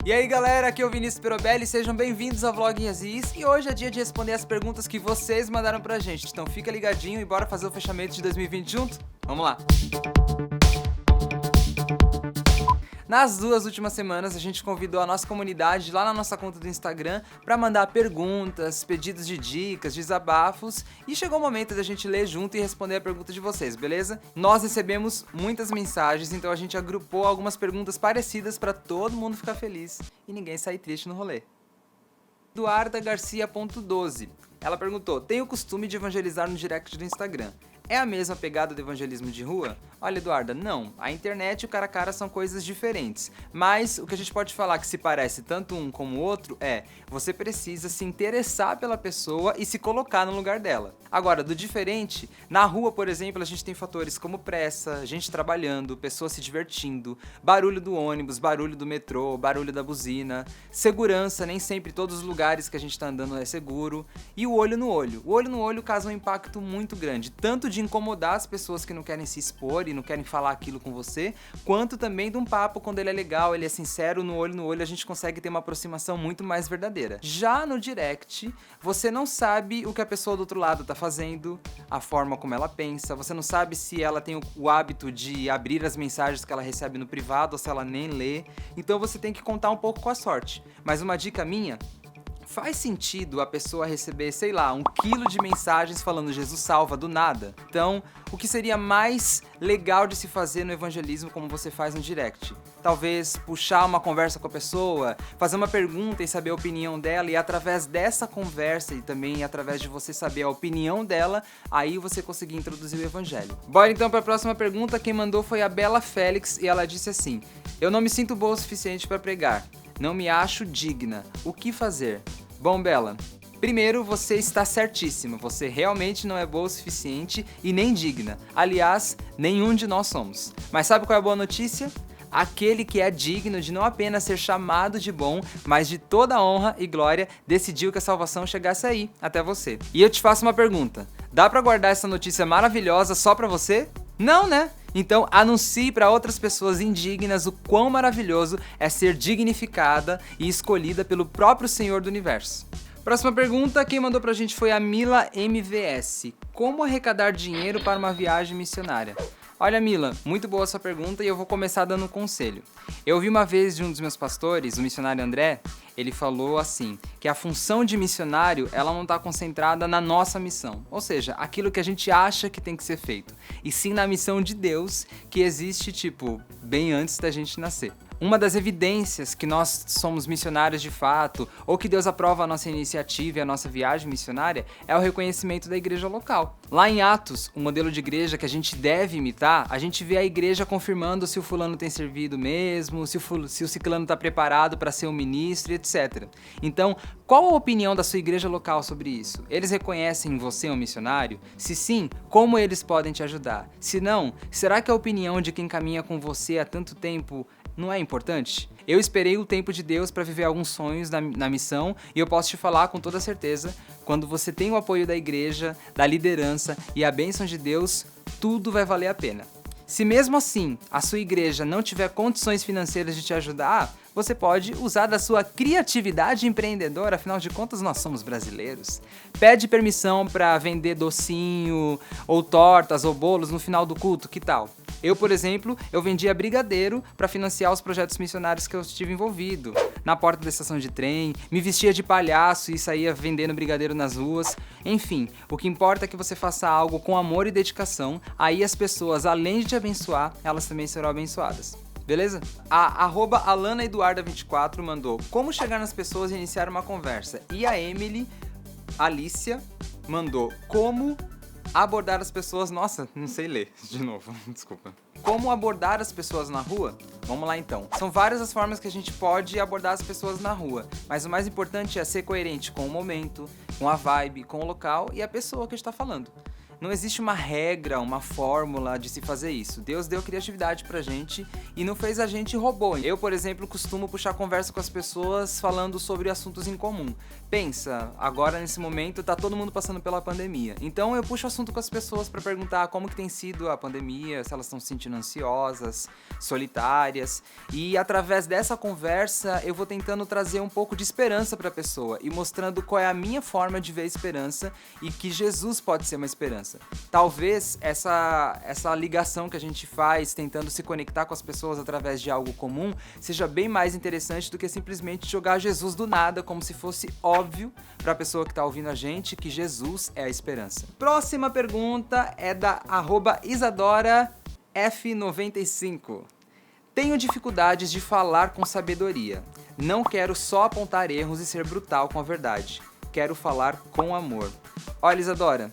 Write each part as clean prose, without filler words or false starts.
E aí galera, aqui é o Vinícius Perobelli, sejam bem-vindos ao Vlog em Aziz e hoje é dia de responder as perguntas que vocês mandaram pra gente, então fica ligadinho e bora fazer o fechamento de 2020 junto? Vamos lá! Nas duas últimas semanas a gente convidou a nossa comunidade lá na nossa conta do Instagram para mandar perguntas, pedidos de dicas, desabafos e chegou o momento da gente ler junto e responder a pergunta de vocês, beleza? Nós recebemos muitas mensagens, então a gente agrupou algumas perguntas parecidas para todo mundo ficar feliz e ninguém sair triste no rolê. EduardaGarcia.12. Ela perguntou: tenho o costume de evangelizar no direct do Instagram. É a mesma pegada do evangelismo de rua? Olha, Eduarda, não. A internet e o cara a cara são coisas diferentes. Mas o que a gente pode falar que se parece tanto um como o outro é: você precisa se interessar pela pessoa e se colocar no lugar dela. Agora, do diferente, na rua, por exemplo, a gente tem fatores como pressa, gente trabalhando, pessoas se divertindo, barulho do ônibus, barulho do metrô, barulho da buzina, segurança, nem sempre todos os lugares que a gente tá andando é seguro, e o olho no olho. O olho no olho causa um impacto muito grande, tanto de incomodar as pessoas que não querem se expor e não querem falar aquilo com você, quanto também de um papo quando ele é legal, ele é sincero, no olho a gente consegue ter uma aproximação muito mais verdadeira. Já no direct, você não sabe o que a pessoa do outro lado tá fazendo, a forma como ela pensa, você não sabe se ela tem o hábito de abrir as mensagens que ela recebe no privado ou se ela nem lê, então você tem que contar um pouco com a sorte. Mas uma dica minha: faz sentido a pessoa receber, sei lá, 1 quilo de mensagens falando Jesus salva do nada? Então, o que seria mais legal de se fazer no evangelismo como você faz no direct? Talvez puxar uma conversa com a pessoa, fazer uma pergunta e saber a opinião dela, e através dessa conversa e também através de você saber a opinião dela, aí você conseguir introduzir o evangelho. Bora então para a próxima pergunta. Quem mandou foi a Bela Félix e ela disse assim: eu não me sinto boa o suficiente para pregar. Não me acho digna. O que fazer? Bom, Bela, primeiro, você está certíssima. Você realmente não é boa o suficiente e nem digna. Aliás, nenhum de nós somos. Mas sabe qual é a boa notícia? Aquele que é digno de não apenas ser chamado de bom, mas de toda honra e glória, decidiu que a salvação chegasse aí, até você. E eu te faço uma pergunta: dá pra guardar essa notícia maravilhosa só pra você? Não, né? Então anuncie para outras pessoas indignas o quão maravilhoso é ser dignificada e escolhida pelo próprio Senhor do Universo. Próxima pergunta, quem mandou pra gente foi a Mila MVS. Como arrecadar dinheiro para uma viagem missionária? Olha, Mila, muito boa sua pergunta e eu vou começar dando um conselho. Eu ouvi uma vez de um dos meus pastores, o missionário André, ele falou assim, que a função de missionário, ela não está concentrada na nossa missão, ou seja, aquilo que a gente acha que tem que ser feito, e sim na missão de Deus, que existe, bem antes da gente nascer. Uma das evidências que nós somos missionários de fato, ou que Deus aprova a nossa iniciativa e a nossa viagem missionária, é o reconhecimento da igreja local. Lá em Atos, o modelo de igreja que a gente deve imitar, a gente vê a igreja confirmando se o fulano tem servido mesmo, se o ciclano está preparado para ser um ministro, etc. Então, qual a opinião da sua igreja local sobre isso? Eles reconhecem você um missionário? Se sim, como eles podem te ajudar? Se não, será que a opinião de quem caminha com você há tanto tempo não é importante? Eu esperei o tempo de Deus para viver alguns sonhos na missão e eu posso te falar com toda certeza, quando você tem o apoio da igreja, da liderança e a bênção de Deus, tudo vai valer a pena. Se mesmo assim a sua igreja não tiver condições financeiras de te ajudar, você pode usar da sua criatividade empreendedora, afinal de contas nós somos brasileiros. Pede permissão para vender docinho, ou tortas, ou bolos no final do culto, que tal? Eu, por exemplo, vendia brigadeiro para financiar os projetos missionários que eu estive envolvido. Na porta da estação de trem, me vestia de palhaço e saía vendendo brigadeiro nas ruas. Enfim, o que importa é que você faça algo com amor e dedicação, aí as pessoas, além de te abençoar, elas também serão abençoadas. Beleza? A @AlanaEduarda24 mandou: como chegar nas pessoas e iniciar uma conversa. E a Emily Alicia mandou: como abordar as pessoas... Nossa, não sei ler de novo, desculpa. Como abordar as pessoas na rua? Vamos lá então. São várias as formas que a gente pode abordar as pessoas na rua, mas o mais importante é ser coerente com o momento, com a vibe, com o local e a pessoa que está falando. Não existe uma regra, uma fórmula de se fazer isso. Deus deu criatividade pra gente e não fez a gente robô. Eu, por exemplo, costumo puxar conversa com as pessoas falando sobre assuntos em comum. Pensa, agora nesse momento tá todo mundo passando pela pandemia. Então eu puxo assunto com as pessoas pra perguntar como que tem sido a pandemia, se elas estão se sentindo ansiosas, solitárias. E através dessa conversa eu vou tentando trazer um pouco de esperança pra pessoa e mostrando qual é a minha forma de ver a esperança e que Jesus pode ser uma esperança. Talvez essa ligação que a gente faz tentando se conectar com as pessoas através de algo comum seja bem mais interessante do que simplesmente jogar Jesus do nada, como se fosse óbvio para a pessoa que está ouvindo a gente que Jesus é a esperança. Próxima pergunta é da @IsadoraF95. Tenho dificuldades de falar com sabedoria. Não quero só apontar erros e ser brutal com a verdade. Quero falar com amor. Olha, Isadora,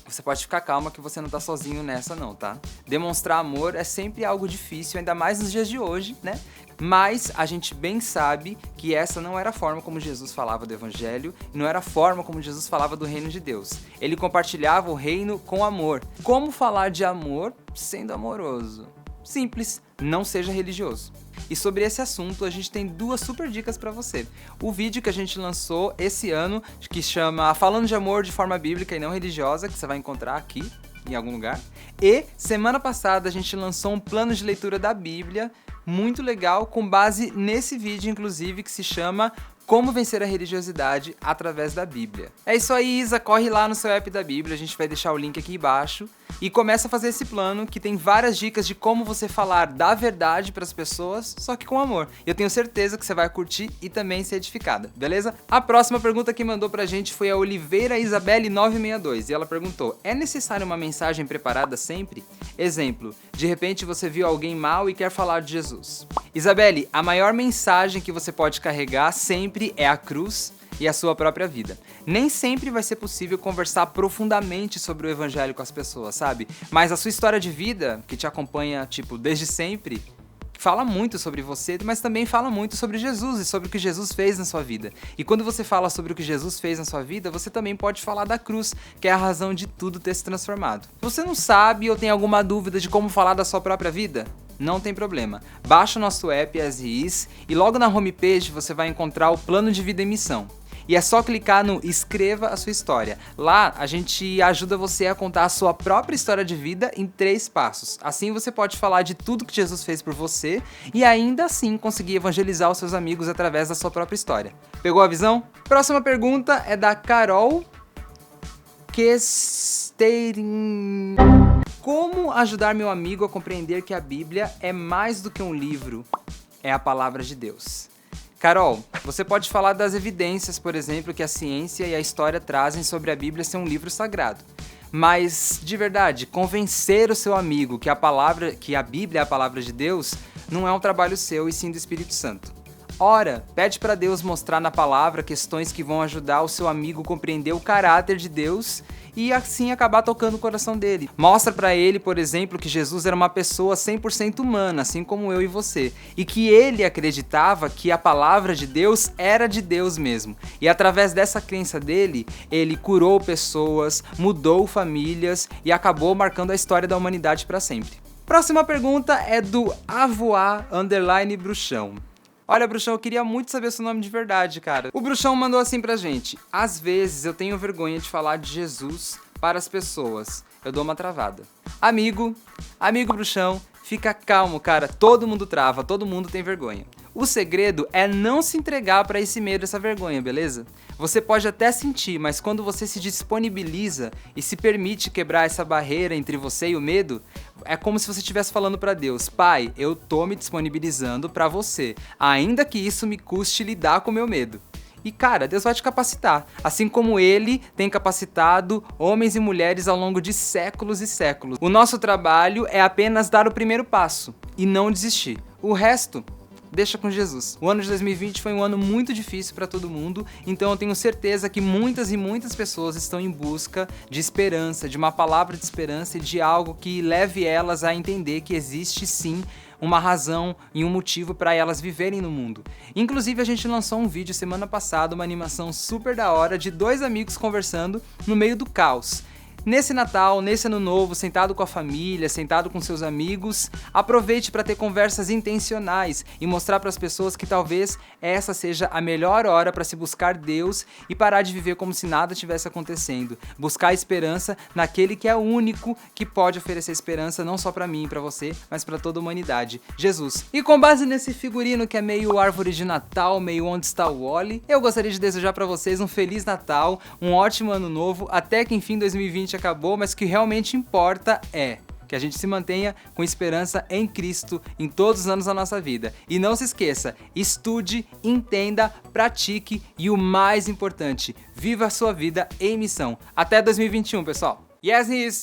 você pode ficar calma que você não tá sozinho nessa não, tá? Demonstrar amor é sempre algo difícil, ainda mais nos dias de hoje, né? Mas a gente bem sabe que essa não era a forma como Jesus falava do evangelho, não era a forma como Jesus falava do reino de Deus. Ele compartilhava o reino com amor. Como falar de amor sendo amoroso? Simples, não seja religioso. E sobre esse assunto a gente tem duas super dicas pra você. O vídeo que a gente lançou esse ano, que chama Falando de Amor de Forma Bíblica e Não Religiosa, que você vai encontrar aqui em algum lugar. E semana passada a gente lançou um plano de leitura da Bíblia, muito legal, com base nesse vídeo inclusive, que se chama Como Vencer a Religiosidade através da Bíblia. É isso aí, Isa, corre lá no seu app da Bíblia, a gente vai deixar o link aqui embaixo e começa a fazer esse plano que tem várias dicas de como você falar da verdade para as pessoas, só que com amor. Eu tenho certeza que você vai curtir e também ser edificada, beleza? A próxima pergunta que mandou pra gente foi a Oliveira Isabelle 962 e ela perguntou: é necessário uma mensagem preparada sempre? Exemplo, de repente você viu alguém mal e quer falar de Jesus. Isabelle, a maior mensagem que você pode carregar sempre é a cruz e a sua própria vida. Nem sempre vai ser possível conversar profundamente sobre o evangelho com as pessoas, sabe? Mas a sua história de vida, que te acompanha, desde sempre, fala muito sobre você, mas também fala muito sobre Jesus e sobre o que Jesus fez na sua vida. E quando você fala sobre o que Jesus fez na sua vida, você também pode falar da cruz, que é a razão de tudo ter se transformado. Você não sabe ou tem alguma dúvida de como falar da sua própria vida? Não tem problema. Baixa o nosso app As Is e logo na homepage você vai encontrar o plano de vida em missão. E é só clicar no Escreva a sua história. Lá a gente ajuda você a contar a sua própria história de vida em 3 passos. Assim você pode falar de tudo que Jesus fez por você e ainda assim conseguir evangelizar os seus amigos através da sua própria história. Pegou a visão? Próxima pergunta é da Carol Kesterin. Como ajudar meu amigo a compreender que a Bíblia é mais do que um livro, é a palavra de Deus? Carol, você pode falar das evidências, por exemplo, que a ciência e a história trazem sobre a Bíblia ser um livro sagrado. Mas, de verdade, convencer o seu amigo que a Bíblia é a palavra de Deus não é um trabalho seu e sim do Espírito Santo. Ora, pede para Deus mostrar na palavra questões que vão ajudar o seu amigo a compreender o caráter de Deus e assim acabar tocando o coração dele. Mostra para ele, por exemplo, que Jesus era uma pessoa 100% humana, assim como eu e você, e que ele acreditava que a palavra de Deus era de Deus mesmo. E através dessa crença dele, ele curou pessoas, mudou famílias e acabou marcando a história da humanidade para sempre. Próxima pergunta é do Avoa_Bruxão. Olha, Bruxão, eu queria muito saber seu nome de verdade, cara. O Bruxão mandou assim pra gente: às vezes eu tenho vergonha de falar de Jesus para as pessoas. Eu dou uma travada. Amigo Bruxão, fica calmo, cara. Todo mundo trava, todo mundo tem vergonha. O segredo é não se entregar para esse medo, essa vergonha, beleza? Você pode até sentir, mas quando você se disponibiliza e se permite quebrar essa barreira entre você e o medo, é como se você estivesse falando para Deus: Pai, eu tô me disponibilizando para você, ainda que isso me custe lidar com o meu medo. E cara, Deus vai te capacitar, assim como Ele tem capacitado homens e mulheres ao longo de séculos e séculos. O nosso trabalho é apenas dar o primeiro passo e não desistir. O resto, deixa com Jesus. O ano de 2020 foi um ano muito difícil para todo mundo, então eu tenho certeza que muitas e muitas pessoas estão em busca de esperança, de uma palavra de esperança e de algo que leve elas a entender que existe sim uma razão e um motivo para elas viverem no mundo. Inclusive a gente lançou um vídeo semana passada, uma animação super da hora de 2 amigos conversando no meio do caos. Nesse Natal, nesse Ano Novo, sentado com a família, sentado com seus amigos, aproveite para ter conversas intencionais e mostrar para as pessoas que talvez essa seja a melhor hora para se buscar Deus e parar de viver como se nada tivesse acontecendo. Buscar esperança naquele que é o único que pode oferecer esperança não só para mim e para você, mas para toda a humanidade, Jesus. E com base nesse figurino que é meio árvore de Natal, meio onde está o Wally, eu gostaria de desejar para vocês um Feliz Natal, um ótimo Ano Novo, até que enfim 2020 acabou, mas o que realmente importa é que a gente se mantenha com esperança em Cristo em todos os anos da nossa vida. E não se esqueça, estude, entenda, pratique e o mais importante, viva a sua vida em missão. Até 2021, pessoal. Yes, he is!